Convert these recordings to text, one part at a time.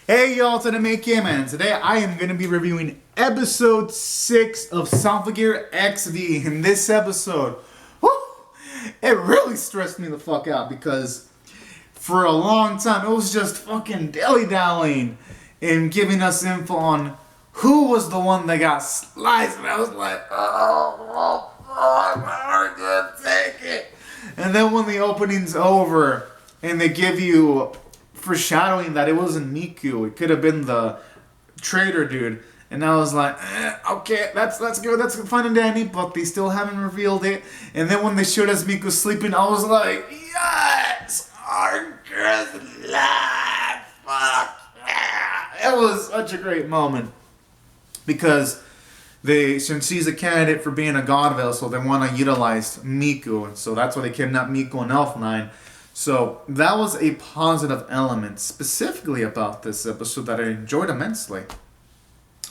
Hey y'all, it's Anime Man, and today I am going to be reviewing episode 6 of Symphogear XV. In this episode, whew, it really stressed me the fuck out because for a long time it was just fucking dilly-dallying and giving us info on who was the one that got sliced, and I was like, oh fuck, my heart can't take it. And then when the opening's over and they give you foreshadowing that it wasn't Miku, it could have been the traitor dude, and I was like, okay, that's good, that's fine and dandy, but they still haven't revealed it. And then when they showed us Miku sleeping, I was like, yes, our girl's alive, fuck yeah. It was such a great moment because since she's a candidate for being a god vessel, they want to utilize Miku, and so that's why they kidnapped Miku and Elf9. So that was a positive element specifically about this episode that I enjoyed immensely.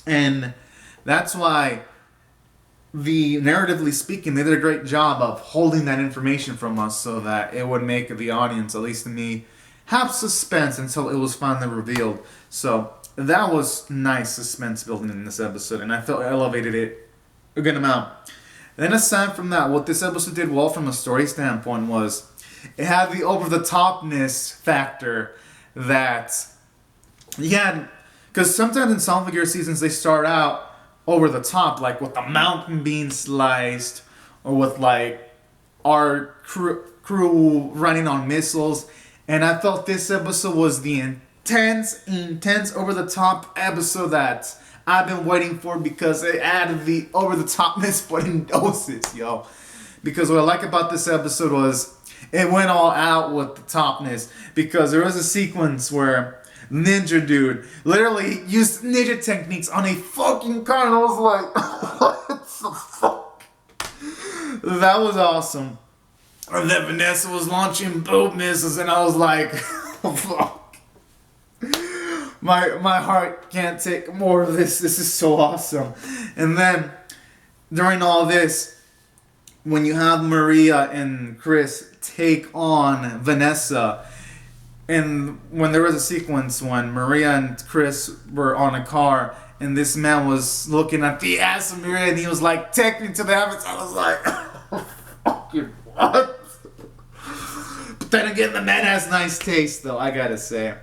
And that's why, narratively speaking, they did a great job of holding that information from us so that it would make the audience, at least me, have suspense until it was finally revealed. So that was nice suspense building in this episode, and I felt it elevated it a good amount. Then aside from that, what this episode did well from a story standpoint was it had the over-the-topness factor that you had, because sometimes in Symphogear seasons they start out over the top, like with the mountain being sliced, or with like our crew running on missiles, and I felt this episode was the intense over-the-top episode that I've been waiting for, because it added the over-the-topness but in doses, yo. Because what I like about this episode was it went all out with the topness, because there was a sequence where Ninja Dude literally used ninja techniques on a fucking car, and I was like, what the fuck? That was awesome. And then Vanessa was launching boat missiles, and I was like, oh, fuck. My heart can't take more of this. This is so awesome. And then during all this, when you have Maria and Chris take on Vanessa, and when there was a sequence when Maria and Chris were on a car, and this man was looking at the ass of Maria, and he was like, take me to the heavens, I was like, oh, fucking what? But then again, the man has nice taste, though, I gotta say.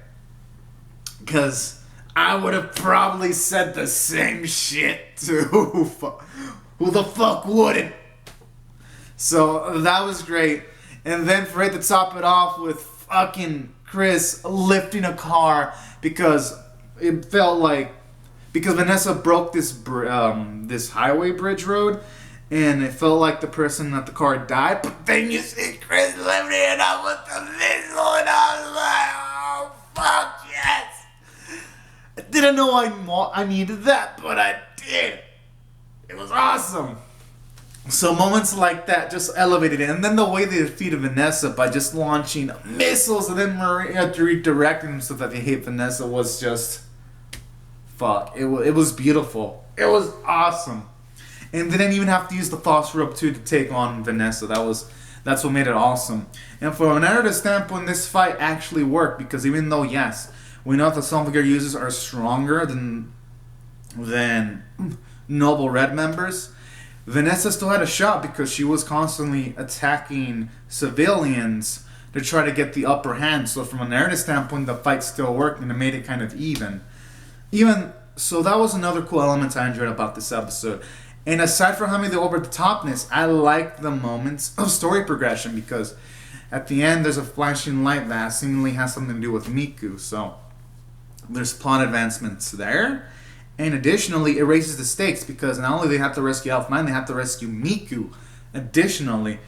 Because I would have probably said the same shit to who the fuck wouldn't? So that was great. And then for it to top it off with fucking Chris lifting a car, because it felt like, because Vanessa broke this this highway bridge road, and it felt like the person at the car died. But then you see Chris lifting it up with the missile, and I was like, oh fuck yes! I didn't know I needed that, but I did. It was awesome. So moments like that just elevated it. And then the way they defeated Vanessa by just launching missiles, and then Maria redirecting them so that they hit Vanessa, was just fuck. It was beautiful. It was awesome. And they didn't even have to use the false rope too to take on Vanessa. That's what made it awesome. And from a narrative standpoint, this fight actually worked, because even though, yes, we know that the Symphogear users are stronger than Noble Red members, Vanessa still had a shot, because she was constantly attacking civilians to try to get the upper hand. So from a narrative standpoint, the fight still worked, and it made it kind of even. So that was another cool element I enjoyed about this episode. And aside from having the over-the-topness, I liked the moments of story progression, because at the end there's a flashing light that seemingly has something to do with Miku. So there's plot advancements there. And additionally, it raises the stakes, because not only they have to rescue Elf9, they have to rescue Miku additionally,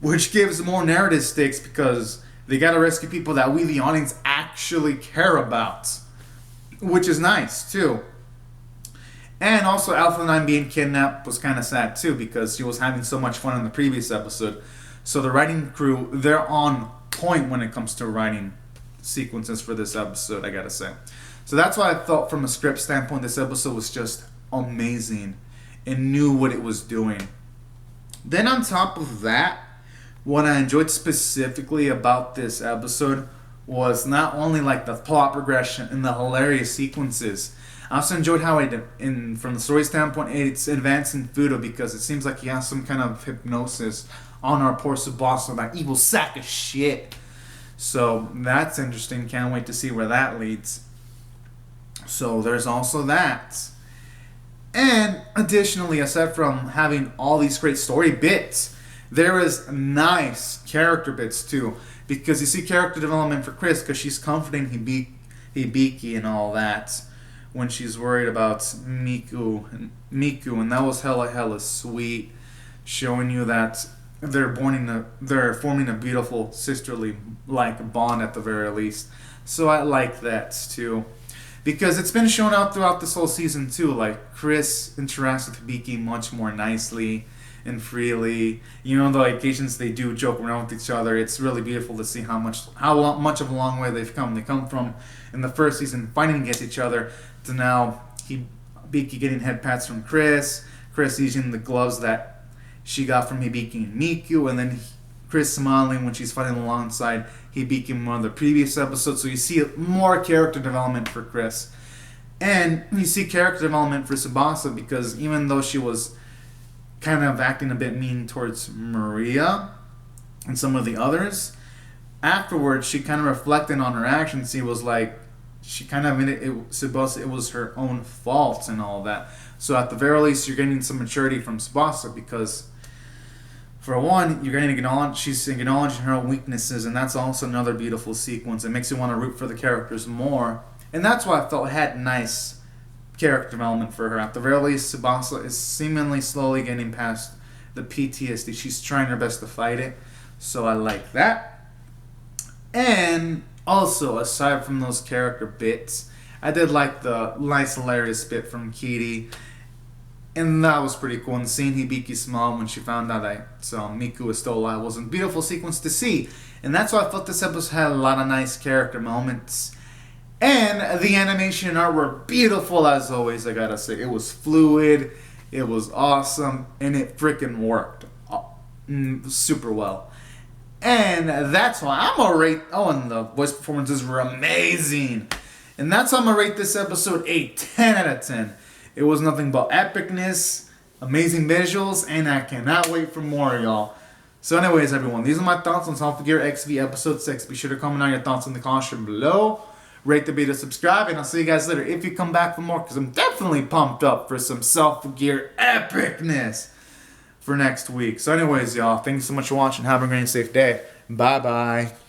which gives more narrative stakes, because they gotta rescue people that we, the audience, actually care about, which is nice too. And also, Elf9 being kidnapped was kind of sad too, because she was having so much fun in the previous episode. So the writing crew, they're on point when it comes to writing sequences for this episode, I gotta say. So that's why I felt, from a script standpoint, this episode was just amazing and knew what it was doing. Then on top of that, what I enjoyed specifically about this episode was not only like the plot progression and the hilarious sequences. I also enjoyed how from the story standpoint, it's advancing Fudo because it seems like he has some kind of hypnosis on our poor Tsubasa, that evil sack of shit. So that's interesting. Can't wait to see where that leads. So there's also that. And additionally, aside from having all these great story bits, there is nice character bits too. Because you see character development for Chris, because she's comforting Hibiki and all that when she's worried about Miku, and that was hella sweet, showing you that they're forming a beautiful sisterly like bond at the very least. So I like that too. Because it's been shown out throughout this whole season too, like Chris interacts with Hibiki much more nicely and freely. You know, the occasions they do joke around with each other. It's really beautiful to see how much of a long way they've come. They come from in the first season fighting against each other to now Hibiki getting head pats from Chris using the gloves that she got from Hibiki and Miku, and then Chris smiling when she's fighting alongside Hibiki in one of the previous episodes. So you see more character development for Chris. And you see character development for Tsubasa because even though she was kind of acting a bit mean towards Maria and some of the others, afterwards she kind of reflected on her actions. She was like, she kind of admitted it was her own fault and all that. So at the very least, you're getting some maturity from Tsubasa because, for one, you're getting she's acknowledging her own weaknesses, and that's also another beautiful sequence. It makes you want to root for the characters more, and that's why I felt it had nice character development for her. At the very least, Tsubasa is seemingly slowly getting past the PTSD. She's trying her best to fight it, so I like that. And also, aside from those character bits, I did like the nice hilarious bit from Kitty. And that was pretty cool. And seeing Hibiki smile when she found out that Miku was still alive was a beautiful sequence to see. And that's why I thought this episode had a lot of nice character moments. And the animation and art were beautiful as always, I gotta say. It was fluid, it was awesome, and it freaking worked super well. And that's why I'm gonna rate... Oh, and the voice performances were amazing. And that's why I'm gonna rate this episode a 10 out of 10. It was nothing but epicness, amazing visuals, and I cannot wait for more, y'all. So anyways, everyone, these are my thoughts on Symphogear XV Episode 6. Be sure to comment on your thoughts in the comments below. Rate the video, subscribe, and I'll see you guys later if you come back for more, because I'm definitely pumped up for some Symphogear epicness for next week. So anyways, y'all, thanks so much for watching. Have a great and safe day. Bye-bye.